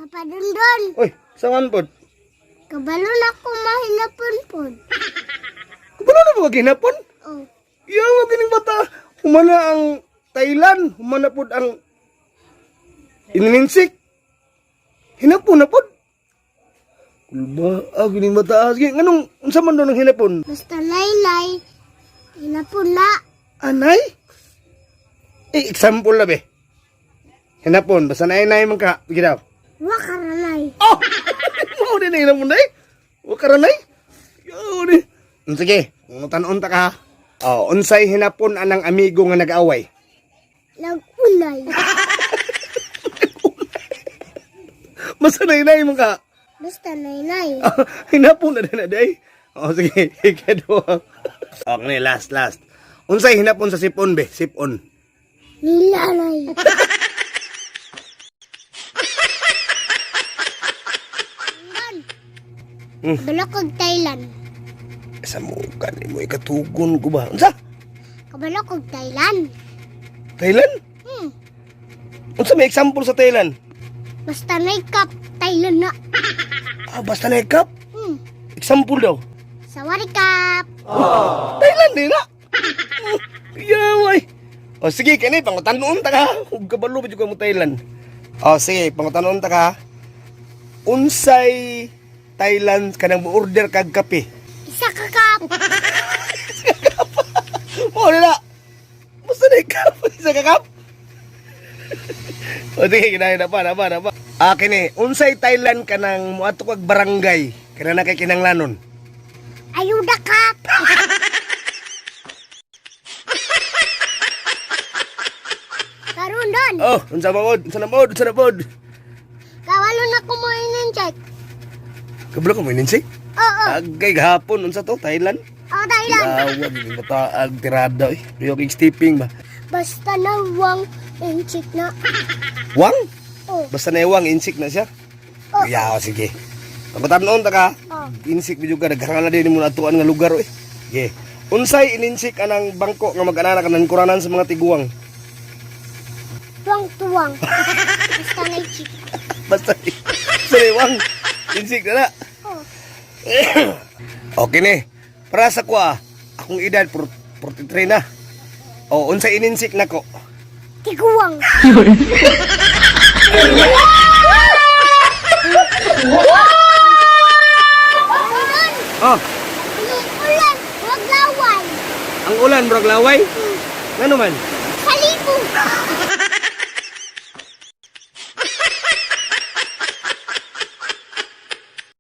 Papa Dondon. Uy, saan po? Kabalon ako mahinapon po. Kabalo na ba ginapon? Oh. Iya nga kining bata. Humana ang Thailand. Humana po ang inininsik. Hinapon na po. Kulba, kining bata. Sige, anong, unsa man doon ang hinapon? Basta laylay. Hinapon na. Anay? Example na be. Hinapon, basta nainay man ka. Sige daw. Wakaranay. Oh! Mau din na hinapon na eh. Wakaranay? Yun eh. Sige, tanon ta ka ha. Oh, unsay hinapon anang amigo nga nag-away? Lagunay. Basta nainay man ka. Basta naynay. Hinapon na din na day. Oh, sige, ikadwa. Okay, last. Unsay hinapon sa sipon be? Sipon. Nilalay. Kabalokog Thailand. Sa mukan ni mo ikatugon ko ba? Unsa? Kabalokog Thailand. Thailand? Unsa may example sa Thailand? Basta naikap Thailand na. Basta na ikap? Example daw. Sawarikap. Thailand din na. Yaway. O sige, kani pangutanon ta ka. Ug kabalo ba jud mo Thailand? O sige, pangutanon ta ka. Unsay Thailand kanang order kag kape? Isa ka kap. Mo na. Basta na ikap, isa ka kap. O sige, kinahin na pa. Kini, unsay Thailand kanang muadto kag barangay kanang nakay kinanglanon? Ayuda kap. Karon don. Oh, unsa na pod? Kawalo na ko mo in-check. Kabalo ko mo ninsik? Oo. Agay gahapon unsa to Thailand? Oh, Thailand. Awag ni bata ag tirada eh. Rio kig stepping ba. Basta nawang in-check na. Wang? Oh. Basta na iwang insik na siya. Oh. Yeah, sige. Pagkatanon ta ka. Oh. Insik mi juga daghan na din mo natuan nga lugar eh. Sige. Unsay ininsik anang bangko nga mag-anana kanang kuranan sa mga tiguang? Tuwang-tuwang. Basta na-check. Basta sa iwang insik na. Oh. Okay ni. Para sa kuha, akong edad 43 na. O, unsay ininsik nako? Tiguang. Oh, Ulan, wag laway. ang ulan murag laway. Ngano man? Salibong.